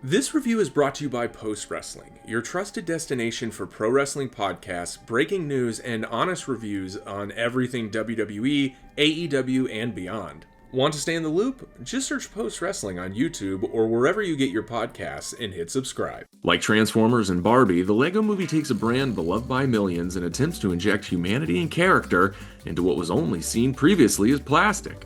This review is brought to you by Post Wrestling, your trusted destination for pro wrestling podcasts, breaking news, and honest reviews on everything WWE, AEW, and beyond. Want to stay in the loop? Just search Post Wrestling on YouTube or wherever you get your podcasts and hit subscribe. Like Transformers and Barbie, the Lego Movie takes a brand beloved by millions and attempts to inject humanity and character into what was only seen previously as plastic.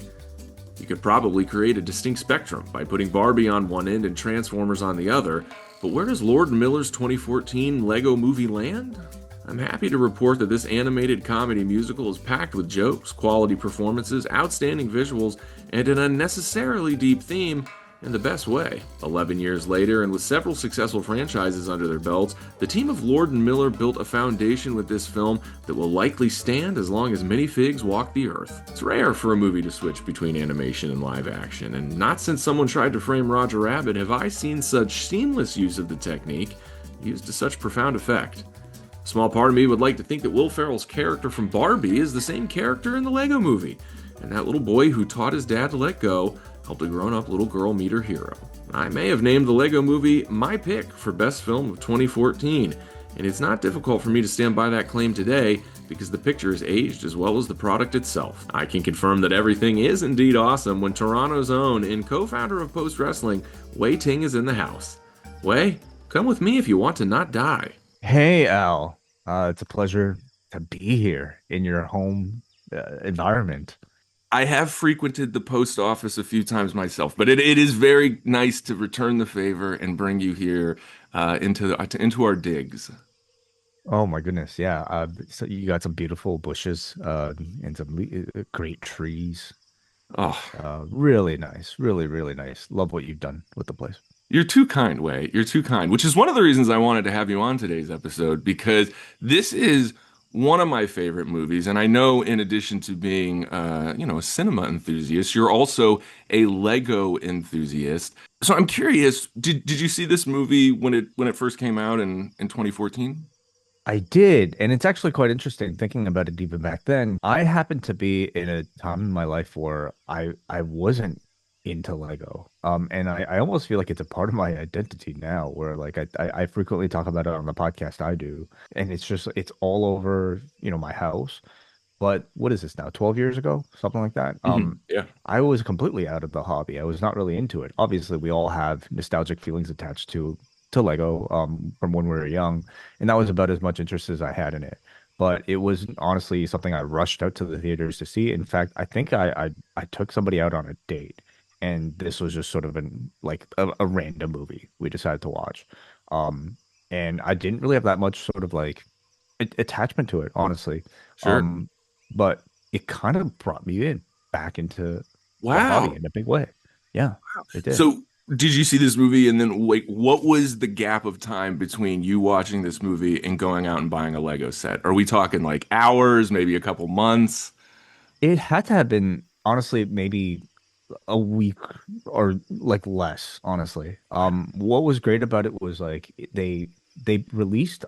You could probably create a distinct spectrum by putting Barbie on one end and Transformers on the other, but where does Lord & Miller's 2014 Lego Movie land? I'm happy to report that this animated comedy musical is packed with jokes, quality performances, outstanding visuals, and an unnecessarily deep theme in the best way. 11 years later, and with several successful franchises under their belts, the team of Lord & Miller built a foundation with this film that will likely stand as long as minifigs walk the earth. It's rare for a movie to switch between animation and live action, and not since someone tried to frame Roger Rabbit have I seen such seamless use of the technique used to such profound effect. A small part of me would like to think that Will Ferrell's character from Barbie is the same character in the Lego Movie, and that little boy who taught his dad to let go helped a grown-up little girl meet her hero. I may have named the Lego Movie my pick for Best Film of 2014, and it's not difficult for me to stand by that claim today because the picture is aged as well as the product itself. I can confirm that everything is indeed awesome when Toronto's own and co-founder of Post Wrestling, Wai Ting, is in the house. Wai, come with me if you want to not die. Hey, Al. It's a pleasure to be here in your home environment. I have frequented the post office a few times myself, but it is very nice to return the favor and bring you here into our digs. Oh my goodness, yeah. So you got some beautiful bushes and some great trees. Oh, Really nice, really, really nice. Love what you've done with the place. you're too kind, Wai. You're too kind, which is one of the reasons I wanted to have you on today's episode, because this is one of my favorite movies. And I know in addition to being, a cinema enthusiast, you're also a Lego enthusiast. So I'm curious, did you see this movie when it first came out in 2014? I did, and it's actually quite interesting thinking about it even back then. I happened to be in a time in my life where I wasn't into Lego. And I almost feel like it's a part of my identity now, where like I frequently talk about it on the podcast I do, and it's all over, my house. But what is this now? 12 years ago, something like that. Yeah. I was completely out of the hobby. I was not really into it. Obviously, we all have nostalgic feelings attached to Lego from when we were young, and that was about as much interest as I had in it. But it was honestly something I rushed out to the theaters to see. In fact, I think I took somebody out on a date, and this was just sort of a random movie we decided to watch. And I didn't really have that much sort of like attachment to it, honestly. Sure. But it kind of brought me back into the Wow. hobby in a big way. Yeah, it did. So did you see this movie and then wait, what was the gap of time between you watching this movie and going out and buying a Lego set? Are we talking like hours, maybe a couple months? It had to have been honestly maybe a week or like less, honestly. What was great about it was like they released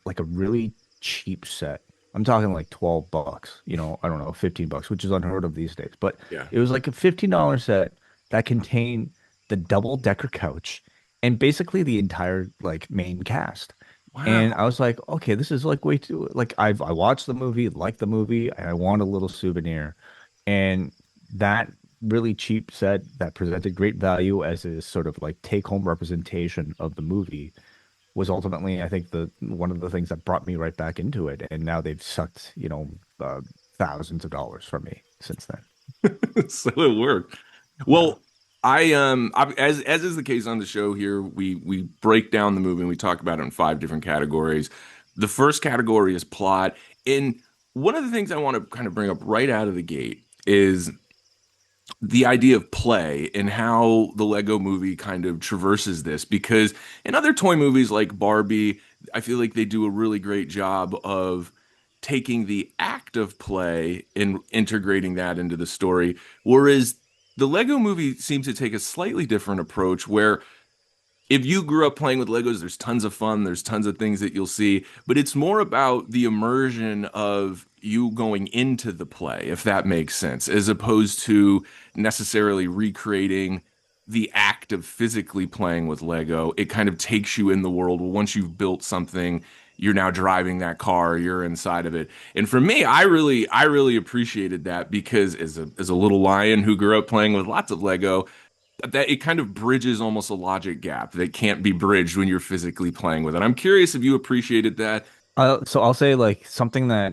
like a really cheap set. I'm talking like $12, I don't know, $15, which is unheard of these days. But Yeah. it was like a $15 set that contained the double decker couch and basically the entire like main cast. And Wow. I was like, okay, this is like way too like I watched the movie, liked the movie, and I want a little souvenir. And that really cheap set that presented great value as a sort of like take home representation of the movie was ultimately, I think, the one of the things that brought me right back into it. And now they've sucked, thousands of dollars from me since then. So it worked. Yeah. Well, as is the case on the show here, we break down the movie and we talk about it in five different categories. The first category is plot, and one of the things I want to kind of bring up right out of the gate is the idea of play and how the Lego movie kind of traverses this, because in other toy movies like Barbie, I feel like they do a really great job of taking the act of play and integrating that into the story, whereas the Lego movie seems to take a slightly different approach where if you grew up playing with Legos, there's tons of fun, there's tons of things that you'll see, but it's more about the immersion of you going into the play, if that makes sense, as opposed to necessarily recreating the act of physically playing with Lego. It kind of takes you in the world. Well, once you've built something, you're now driving that car, you're inside of it. And for me, I really appreciated that because as a little lion who grew up playing with lots of Lego, that it kind of bridges almost a logic gap that can't be bridged when you're physically playing with it. I'm curious if you appreciated that. So I'll say like something that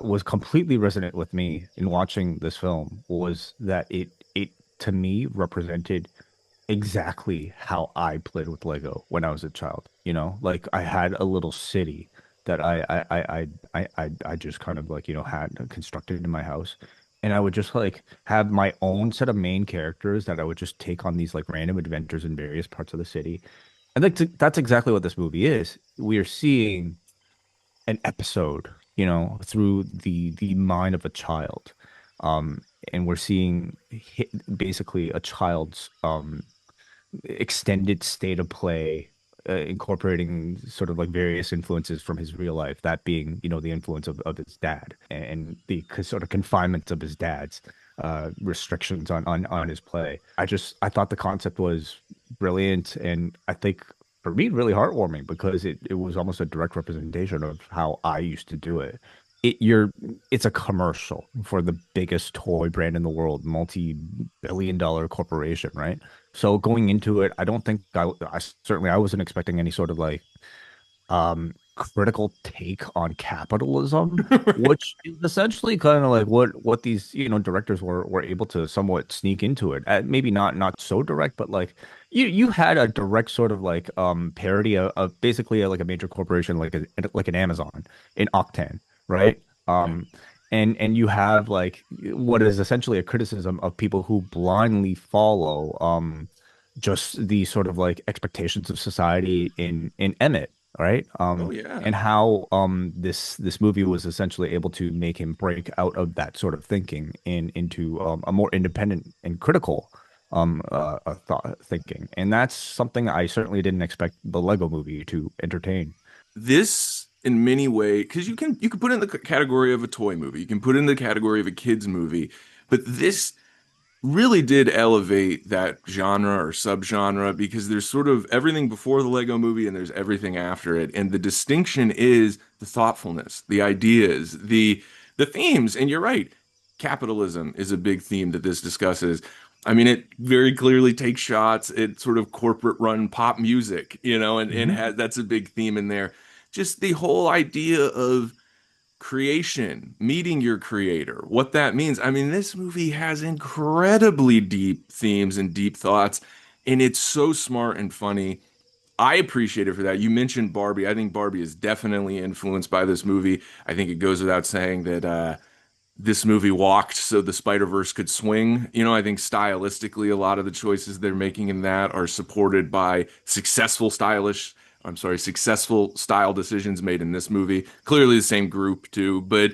was completely resonant with me in watching this film was that it to me represented exactly how I played with Lego when I was a child. You know, like I had a little city that I just kind of like, had constructed in my house. And I would just like have my own set of main characters that I would just take on these like random adventures in various parts of the city. I think that's exactly what this movie is. We are seeing an episode, through the mind of a child. Um, and we're seeing basically a child's extended state of play, incorporating sort of like various influences from his real life, that being, the influence of his dad and the sort of confinements of his dad's restrictions on his play. I thought the concept was brilliant, and I think for me really heartwarming because it was almost a direct representation of how I used to do it. It's a commercial for the biggest toy brand in the world, multi-billion dollar corporation, right? So going into it, I don't think I wasn't expecting any sort of like critical take on capitalism, which is essentially kind of like what these directors were able to somewhat sneak into it. Maybe not so direct, but like you had a direct sort of like parody of basically like a major corporation like an Amazon in Octane, right? Right. Um, and you have like what is essentially a criticism of people who blindly follow just the sort of like expectations of society in Emmet, right? Oh yeah. And how this movie was essentially able to make him break out of that sort of thinking into a more independent and critical thought thinking. And that's something I certainly didn't expect the Lego movie to entertain. This in many ways, because you can put it in the category of a toy movie, you can put it in the category of a kids movie, but this really did elevate that genre or subgenre because there's sort of everything before the Lego movie and there's everything after it. And the distinction is the thoughtfulness, the ideas, the themes. And you're right, capitalism is a big theme that this discusses. I mean, it very clearly takes shots at sort of corporate run pop music, and Hmm. that's a big theme in there. Just the whole idea of creation, meeting your creator, what that means. I mean, this movie has incredibly deep themes and deep thoughts, and it's so smart and funny. I appreciate it for that. You mentioned Barbie. I think Barbie is definitely influenced by this movie. I think it goes without saying that this movie walked so the Spider-Verse could swing. I think stylistically, a lot of the choices they're making in that are supported by successful style decisions made in this movie. Clearly the same group too, but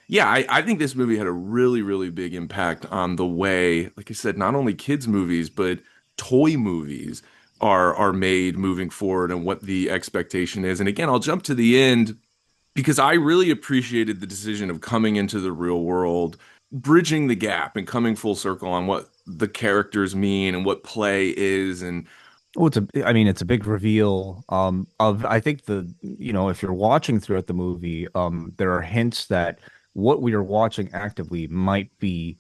yeah, I think this movie had a really, really big impact on the way, like I said, not only kids movies, but toy movies are made moving forward and what the expectation is. And again, I'll jump to the end because I really appreciated the decision of coming into the real world, bridging the gap and coming full circle on what the characters mean and what play is. And Oh, I mean, it's a big reveal. I think if you're watching throughout the movie, there are hints that what we are watching actively might be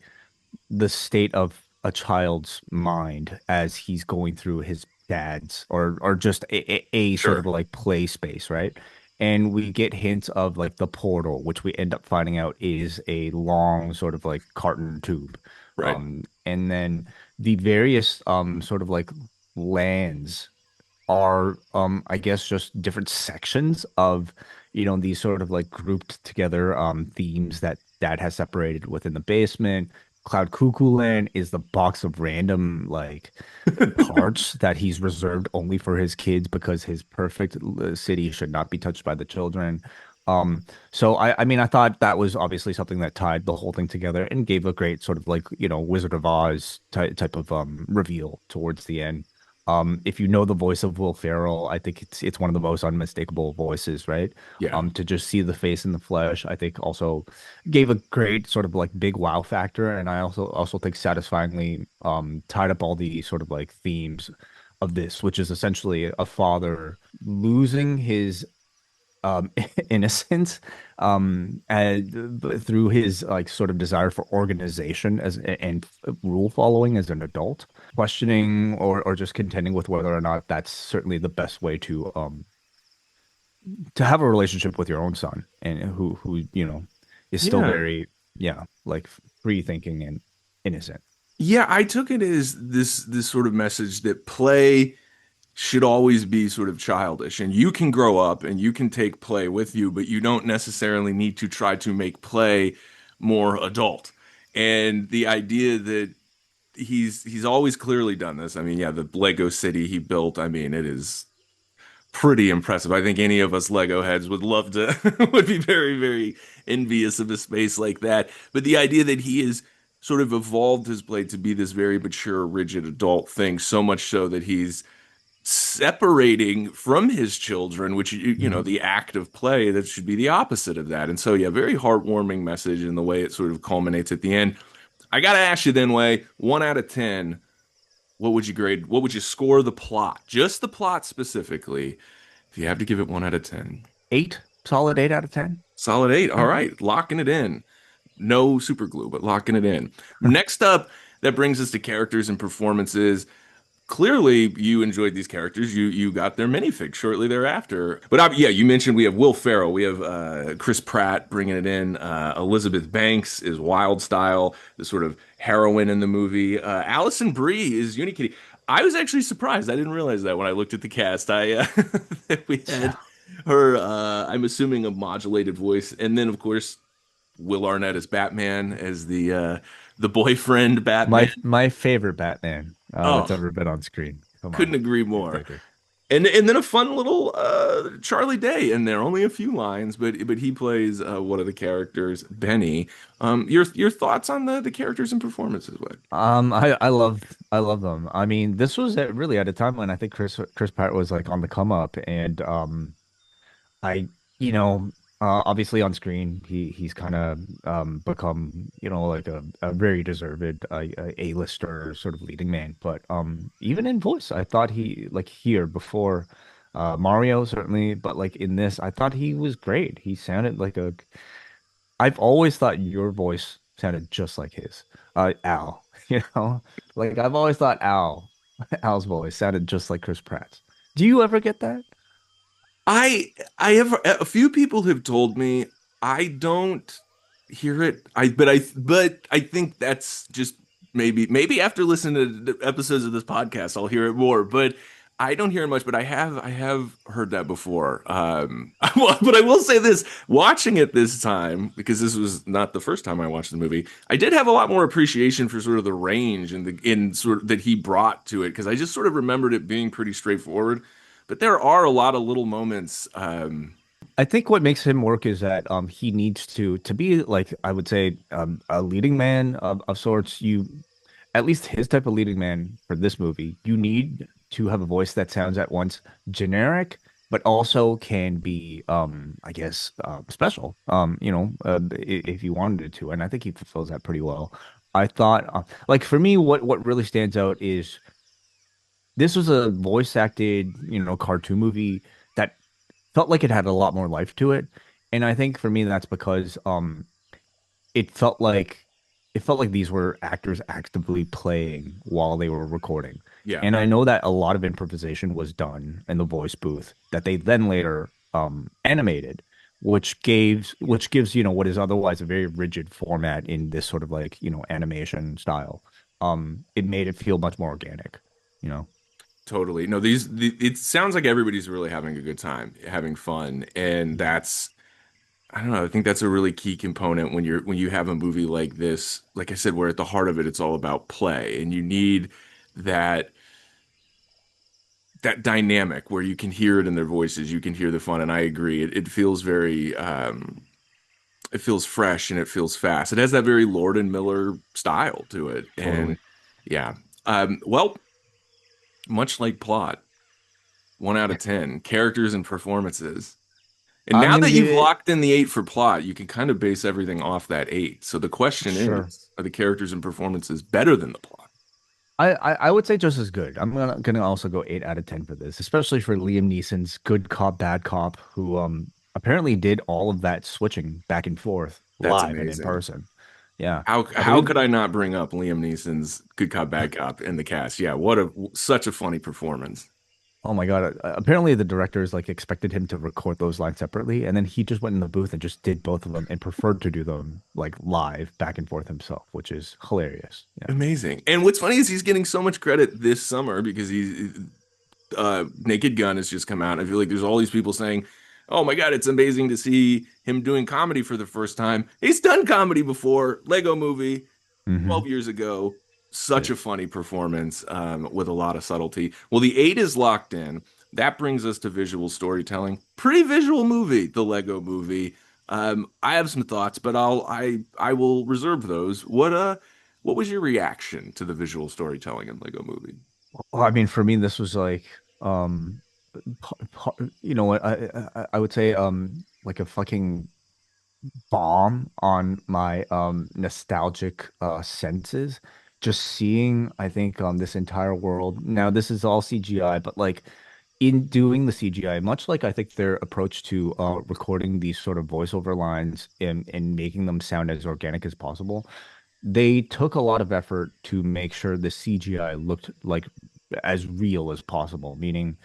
the state of a child's mind as he's going through his dad's or just a sort of sure, like play space, right? And we get hints of like the portal, which we end up finding out is a long sort of like carton tube. right. And then the various sort of like lands are I guess just different sections of these sort of like grouped together themes that dad has separated within the basement. Cloud Cuckoo Land is the box of random like parts that he's reserved only for his kids because his perfect city should not be touched by the children. So I mean I thought that was obviously something that tied the whole thing together and gave a great sort of like Wizard of Oz type of reveal towards the end. If you know the voice of Will Ferrell, I think it's one of the most unmistakable voices, right? Yeah. To just see the face in the flesh, I think also gave a great sort of like big wow factor, and I also think satisfyingly tied up all the sort of like themes of this, which is essentially a father losing his innocence and through his like sort of desire for organization as and rule following as an adult, questioning or just contending with whether or not that's certainly the best way to have a relationship with your own son and who is still Yeah. very like free thinking and innocent. Yeah, I took it as this sort of message that play should always be sort of childish, and you can grow up and you can take play with you, but you don't necessarily need to try to make play more adult. And the idea that he's always clearly done this. I mean, yeah, the Lego city he built, I mean, it is pretty impressive. I think any of us Lego heads would love to would be very, very envious of a space like that. But the idea that he has sort of evolved his play to be this very mature, rigid adult thing, so much so that he's separating from his children, which Mhm. the act of play that should be the opposite of that. And so, yeah, very heartwarming message in the way it sort of culminates at the end. I gotta ask you then, Way, 1 out of 10, what would you grade? What would you score the plot? Just the plot specifically, if you have to give it 1 out of 10. Eight, solid 8 out of 10. Solid 8. All Yeah. right, locking it in. No super glue, but locking it in. Next up, that brings us to characters and performances. Clearly you enjoyed these characters. You got their minifig shortly thereafter. But yeah, you mentioned we have Will Ferrell, we have Chris Pratt bringing it in. Elizabeth Banks is Wild Style, the sort of heroine in the movie. Allison Brie is Unikitty. I was actually surprised. I didn't realize that when I looked at the cast. I that we had Yeah. her. I'm assuming a modulated voice, and then of course Will Arnett as Batman, as the boyfriend Batman. My favorite Batman that's Oh, ever been on screen. Come couldn't on. agree Good more. thinker. And then a fun little Charlie Day in there. Only a few lines, but he plays one of the characters, Benny. Your thoughts on the characters and performances, what? I love them. I mean, this was really at a time when I think Chris Pratt was like on the come up, and I you know obviously on screen he's kind of become like a very deserved A-lister sort of leading man, but even in voice I thought he like here before Mario certainly, but like in this I thought he was great. He sounded like a I've always thought your voice sounded just like his. Al, like I've always thought Al's voice sounded just like Chris Pratt's. Do you ever get that? I have a few people have told me I don't hear it. But I think that's just maybe after listening to the episodes of this podcast I'll hear it more. But I don't hear it much. But I have heard that before. But I will say this: watching it this time, because this was not the first time I watched the movie, I did have a lot more appreciation for sort of the range and the in sort of that he brought to it, because I just sort of remembered it being pretty straightforward. But there are a lot of little moments. I think what makes him work is that he needs to be like I would say a leading man of sorts. You at least his type of leading man for this movie, you need to have a voice that sounds at once generic, but also can be I guess special. If you wanted it to, and I think he fulfills that pretty well. I thought like for me, what really stands out is this was a voice acted, cartoon movie that felt like it had a lot more life to it. And I think for me that's because it felt like these were actors actively playing while they were recording. Yeah, And I know that a lot of improvisation was done in the voice booth that they then later animated, which gives, what is otherwise a very rigid format in this sort of like, animation style. It made it feel much more organic, you know. totally. No, it sounds like everybody's really having a good time, having fun, and that's I don't know. I think that's a really key component when you have a movie like this. Like I said, where at the heart of it, it's all about play, and you need that that dynamic where you can hear it in their voices, you can hear the fun, and I agree. It feels very it feels fresh and it feels fast. It has that very Lord and Miller style to it. And Totally. yeah. Well, much like plot, 1 out of 10, characters and performances. And I'm now gonna that give you've it locked in the 8 for plot, you can kind of base everything off that 8. So the question sure. is, are the characters and performances better than the plot? I would say just as good. I'm gonna also go 8 out of 10 for this, especially for Liam Neeson's good cop, bad cop, who apparently did all of that switching back and forth That's live and in amazing. person. Yeah, I How believe. could I not bring up Liam Neeson's good cop, bad cop in the cast? Yeah, what a such a funny performance. Oh my God. Apparently the directors like expected him to record those lines separately, and then he just went in the booth and just did both of them and preferred to do them like live back and forth himself, which is hilarious. Yeah. Amazing. And what's funny is he's getting so much credit this summer because he's Naked Gun has just come out. I feel like there's all these people saying, "Oh my God, it's amazing to see him doing comedy for the first time." He's done comedy before. Lego Movie, Hmm. 12 years ago. Such Yeah. a funny performance with a lot of subtlety. Well, the 8 is locked in. That brings us to visual storytelling. Pretty visual movie, the Lego Movie. I have some thoughts, but I will reserve those. What was your reaction to the visual storytelling in Lego Movie? Well, I mean, for me, this was like, um, you know what? I would say, like a fucking bomb on my nostalgic senses. Just seeing, I think, this entire world. Now, this is all CGI, but like in doing the CGI, much like I think their approach to recording these sort of voiceover lines and making them sound as organic as possible, they took a lot of effort to make sure the CGI looked like as real as possible, meaning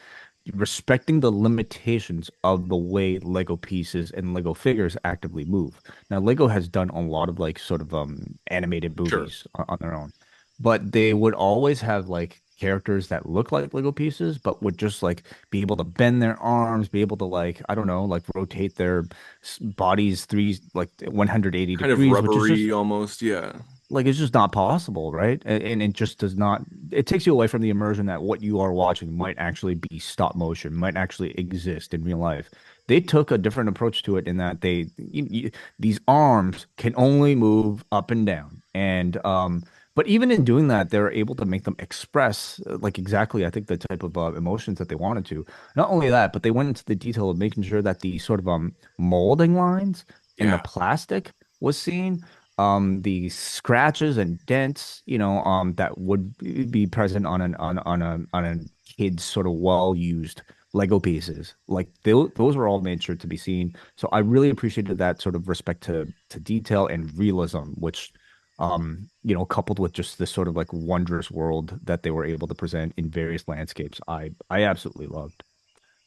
respecting the limitations of the way Lego pieces and Lego figures actively move. Now, Lego has done a lot of like sort of animated Sure. movies on their own, but they would always have like characters that look like Lego pieces, but would just like be able to bend their arms, be able to like, I don't know, like rotate their bodies three like 180 Kind of degrees, which is just rubbery almost, yeah. like it's just not possible, right? And it just does not. It takes you away from the immersion that what you are watching might actually be stop motion, might actually exist in real life. They took a different approach to it in that these arms can only move up and down, and but even in doing that, they're able to make them express like exactly, I think, the type of emotions that they wanted to. Not only that, but they went into the detail of making sure that the sort of molding lines in the Yeah. plastic was seen, the scratches and dents, that would be present on a kid's sort of well-used Lego pieces. Like those were all made sure to be seen. So I really appreciated that sort of respect to detail and realism, which coupled with just this sort of like wondrous world that they were able to present in various landscapes, I absolutely loved.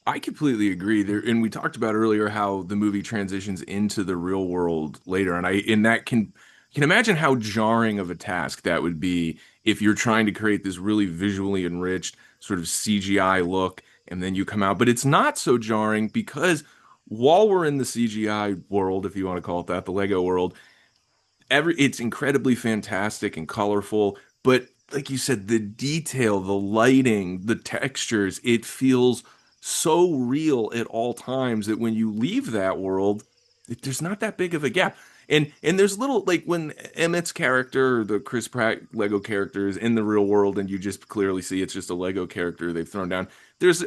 I completely agree there, and we talked about earlier how the movie transitions into the real world later, and I in that can imagine how jarring of a task that would be if you're trying to create this really visually enriched sort of CGI look, and then you come out, but it's not so jarring because while we're in the CGI world, if you want to call it that, the Lego world, it's incredibly fantastic and colorful, but like you said, the detail, the lighting, the textures, it feels so real at all times that when you leave that world, there's not that big of a gap. And there's little like when Emmett's character, the Chris Pratt Lego character, is in the real world, and you just clearly see it's just a Lego character they've thrown down. There's,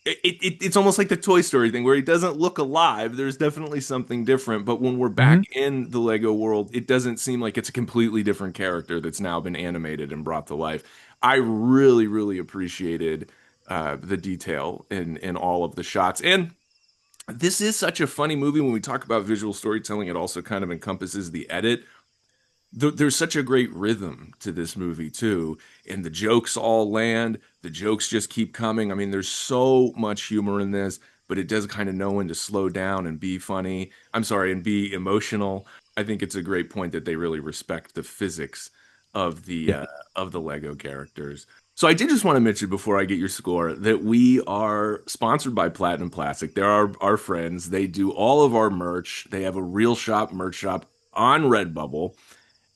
it's almost like the Toy Story thing where he doesn't look alive. There's definitely something different, but when we're back Hmm. in the Lego world, it doesn't seem like it's a completely different character that's now been animated and brought to life. I really, really appreciated the detail in all of the shots, and this is such a funny movie. When we talk about visual storytelling, it also kind of encompasses the edit. There's such a great rhythm to this movie too, and the jokes all land. The jokes just keep coming. I mean, there's so much humor in this, but it does kind of know when to slow down and be funny. I'm sorry, and be emotional. I think it's a great point that they really respect the physics of the Yeah. uh, of the Lego characters. So I did just want to mention before I get your score that we are sponsored by Platinum Plastic. They're our friends. They do all of our merch. They have a real shop merch shop on Redbubble.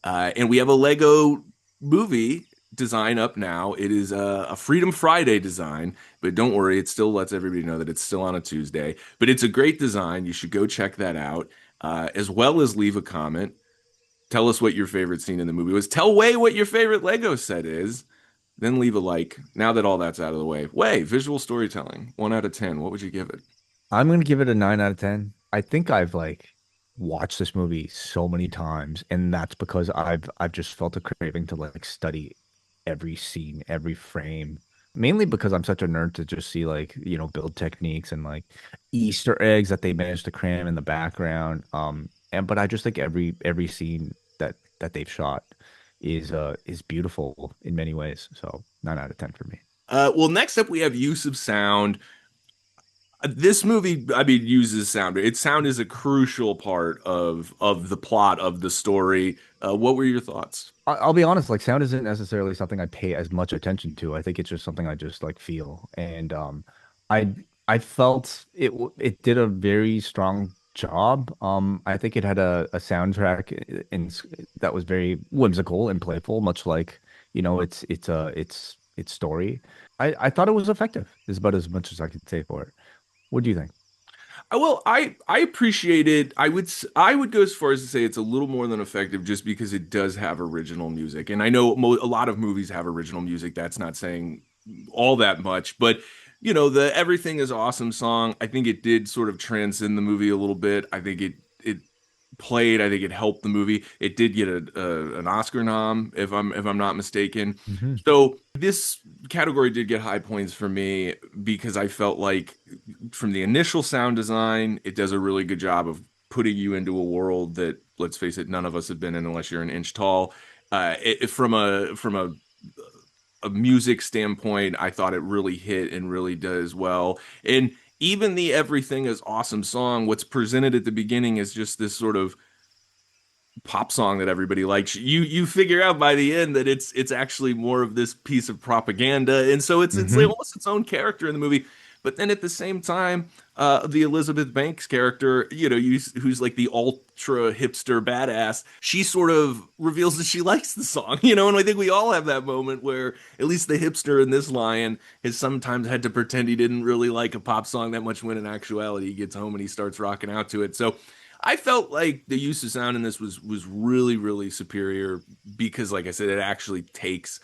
And we have a Lego movie design up now. It is a Freedom Friday design, but don't worry, it still lets everybody know that it's still on a Tuesday. But it's a great design. You should go check that out, as well as leave a comment. Tell us what your favorite scene in the movie was. Tell Way what your favorite Lego set is. then leave a like. Now that all that's out of the way, visual storytelling, 1 out of 10. What would you give it? I'm gonna give it a 9 out of 10. I think I've like watched this movie so many times, and that's because I've just felt a craving to like study every scene, every frame. Mainly because I'm such a nerd to just see like, build techniques and like Easter eggs that they managed to cram in the background. And but I just think every scene that they've shot is beautiful in many ways. So 9 out of 10 for me. Well, next up we have use of sound. This movie, I mean, uses sound. Its sound is a crucial part of the plot of the story. What were your thoughts? I'll be honest, like sound isn't necessarily something I pay as much attention to. I think it's just something I just like feel. And I I felt it did a very strong job. I think it had a soundtrack that was very whimsical and playful, much like, its story. I thought it was effective, is about as much as I could say for it. What do you think? Well, I appreciate it. I would go as far as to say it's a little more than effective just because it does have original music. And I know a lot of movies have original music. That's not saying all that much, but the Everything is Awesome song, I think it did sort of transcend the movie a little bit. I think it played. I think it helped the movie. It did get an Oscar nom, if I'm not mistaken. Hmm. So this category did get high points for me because I felt like from the initial sound design, it does a really good job of putting you into a world that, let's face it, none of us have been in unless you're an inch tall. From a music standpoint, I thought it really hit and really does well. And even the Everything is Awesome song, what's presented at the beginning is just this sort of pop song that everybody likes. You figure out by the end that it's actually more of this piece of propaganda, and so it's like Hmm. almost its own character in the movie. But then at the same time, the Elizabeth Banks character, who's like the ultra hipster badass, she sort of reveals that she likes the song, and I think we all have that moment where at least the hipster in this lion has sometimes had to pretend he didn't really like a pop song that much when in actuality he gets home and he starts rocking out to it. So I felt like the use of sound in this was really really superior because, like I said, it actually takes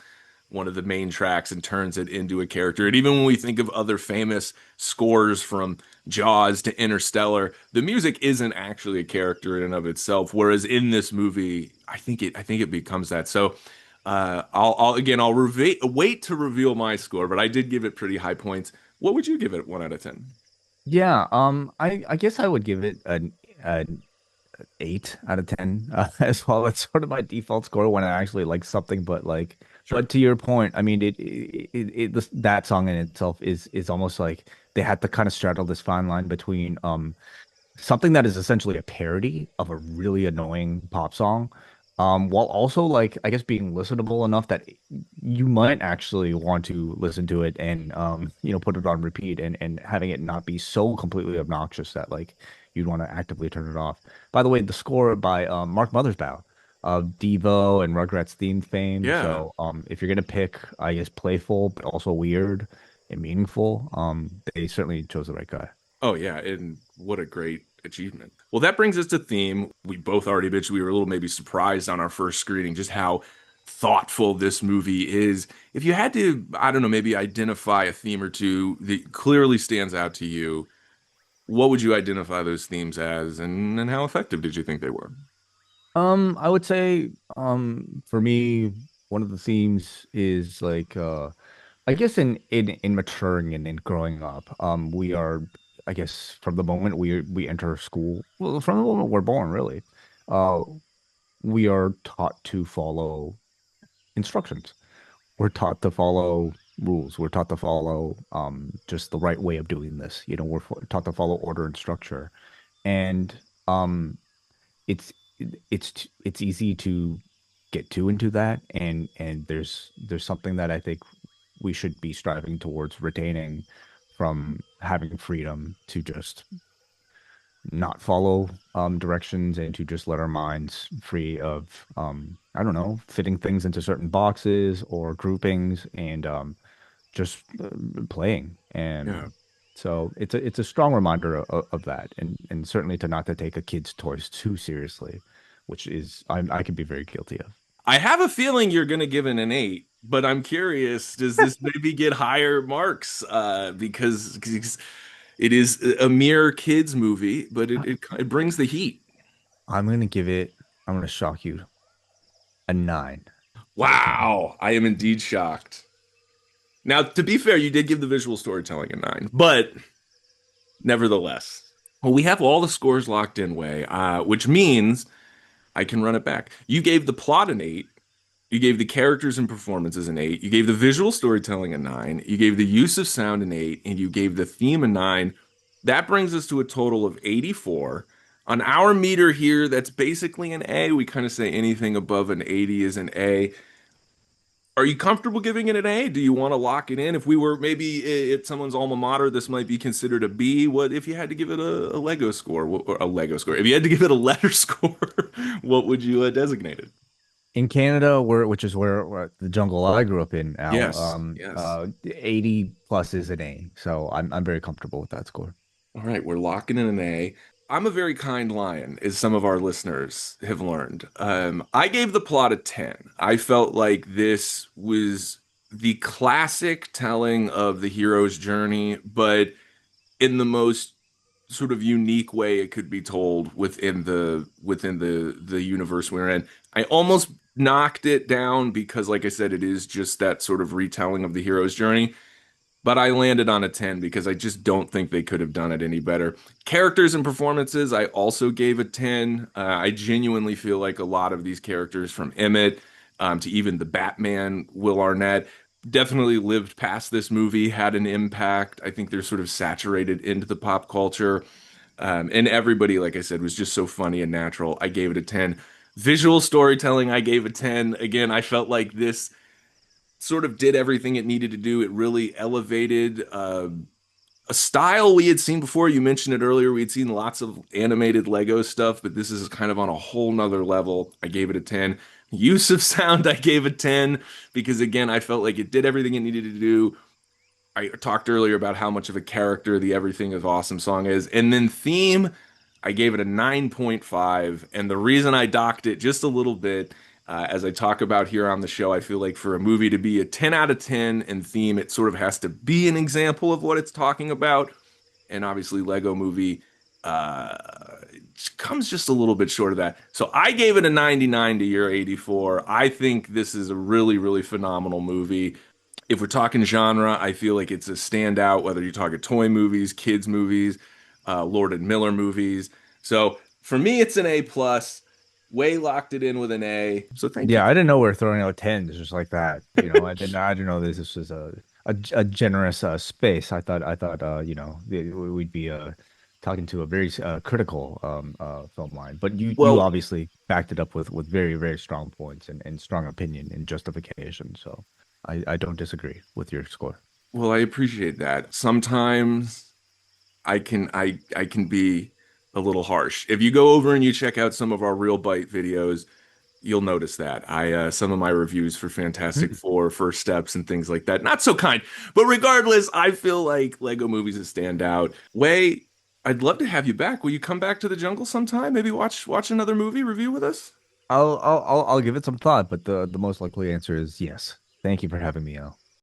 one of the main tracks and turns it into a character. And even when we think of other famous scores from Jaws to Interstellar, the music isn't actually a character in and of itself. Whereas in this movie, I think it becomes that. So I'll wait to reveal my score, but I did give it pretty high points. What would you give it 1 out of 10? Yeah, I guess I would give it an 8 out of 10 as well. It's sort of my default score when I actually like something, Sure. but to your point, I mean, that song in itself is almost like they had to kind of straddle this fine line between something that is essentially a parody of a really annoying pop song, while also like I guess being listenable enough that you might actually want to listen to it and put it on repeat and having it not be so completely obnoxious that like you'd want to actively turn it off. By the way, the score by Mark Mothersbaugh of Devo and Rugrats theme fame. Yeah. So if you're gonna pick, I guess playful but also weird and meaningful, they certainly chose the right guy. Oh yeah, and what a great achievement. Well, that brings us to theme. We both already mentioned we were a little maybe surprised on our first screening just how thoughtful this movie is. If you had to, I don't know, maybe identify a theme or two that clearly stands out to you, what would you identify those themes as, and how effective did you think they were? I would say, for me, one of the themes is like, I guess in maturing and in growing up, we are, I guess, from the moment we enter school, well, from the moment we're born, really, uh, we are taught to follow instructions. We're taught to follow rules. We're taught to follow, just the right way of doing this. Taught to follow order and structure, and um it's it's easy to get too into that, and there's something that I think we should be striving towards retaining from having freedom to just not follow directions and to just let our minds free of I don't know, fitting things into certain boxes or groupings and just playing. Yeah. And so it's a strong reminder of that, and certainly to not to take a kid's toys too seriously, which is I can be very guilty of. I have a feeling you're going to give it an 8. but I'm curious, does this maybe get higher marks? Because it is a mere kids movie, but it brings the heat. I'm gonna give it. I'm gonna shock you. A 9 out of 10. Wow, I am indeed shocked. Now, to be fair, you did give the visual storytelling a 9, but nevertheless. Well, we have all the scores locked in, Way, which means I can run it back. You gave the plot an 8. You gave the characters and performances an 8. You gave the visual storytelling a 9. You gave the use of sound an 8. And you gave the theme a 9. That brings us to a total of 84. On our meter here, that's basically an A. We kind of say anything above an 80 is an A. Are you comfortable giving it an A? Do you want to lock it in? If we were maybe at someone's alma mater, this might be considered a B. What if you had to give it a Lego score? Or a Lego score. If you had to give it a letter score, what would you designate it? In Canada, which is where the jungle I grew up in, Al, Yes, yes. 80 plus is an A. So I'm very comfortable with that score. All right, we're locking in an A. I'm a very kind lion, as some of our listeners have learned. I gave the plot a 10. I felt like this was the classic telling of the hero's journey, but in the most sort of unique way it could be told within the universe we're in. I almost knocked it down because, like I said, it is just that sort of retelling of the hero's journey. But I landed on a 10 because I just don't think they could have done it any better. Characters and performances, I also gave a 10. I genuinely feel like a lot of these characters, from Emmet to even the Batman, Will Arnett, definitely lived past this movie, had an impact. I think they're sort of saturated into the pop culture. And everybody, like I said, was just so funny and natural. I gave it a 10. Visual storytelling, I gave a 10. Again, I felt like this sort of did everything it needed to do. It really elevated a style we had seen before. You mentioned it earlier. We had seen lots of animated Lego stuff, but this is kind of on a whole nother level. I gave it a 10. Use of sound, I gave a 10 because, again, I felt like it did everything it needed to do. I talked earlier about how much of a character the Everything is Awesome song is. And then theme, I gave it a 9.5. And the reason I docked it just a little bit, as I talk about here on the show, I feel like for a movie to be a 10 out of 10 in theme, it sort of has to be an example of what it's talking about. And obviously, Lego Movie uh, comes just a little bit short of that. So I gave it a 99 to your 84. I think this is a really, really phenomenal movie. If we're talking genre, I feel like it's a standout, whether you're talking toy movies, kids movies, Lord and Miller movies. So for me, it's an A plus. Way locked it in with an A. So thank you. Yeah, I didn't know we were throwing out tens just like that. I didn't know this was a generous space. I thought we'd be talking to a very critical film line, but you Well, obviously backed it up with very very strong points and strong opinion and justification. So I don't disagree with your score. well, I appreciate that. Sometimes I can be a little harsh. If you go over and you check out some of our Real Bite videos, you'll notice that. I some of my reviews for Fantastic Four, First Steps, and things like that, not so kind. But regardless, I feel like Lego movies that stand out. Way, I'd love to have you back. Will you come back to the jungle sometime? Maybe watch another movie review with us? I'll give it some thought, but the most likely answer is yes. Thank you for having me, Al.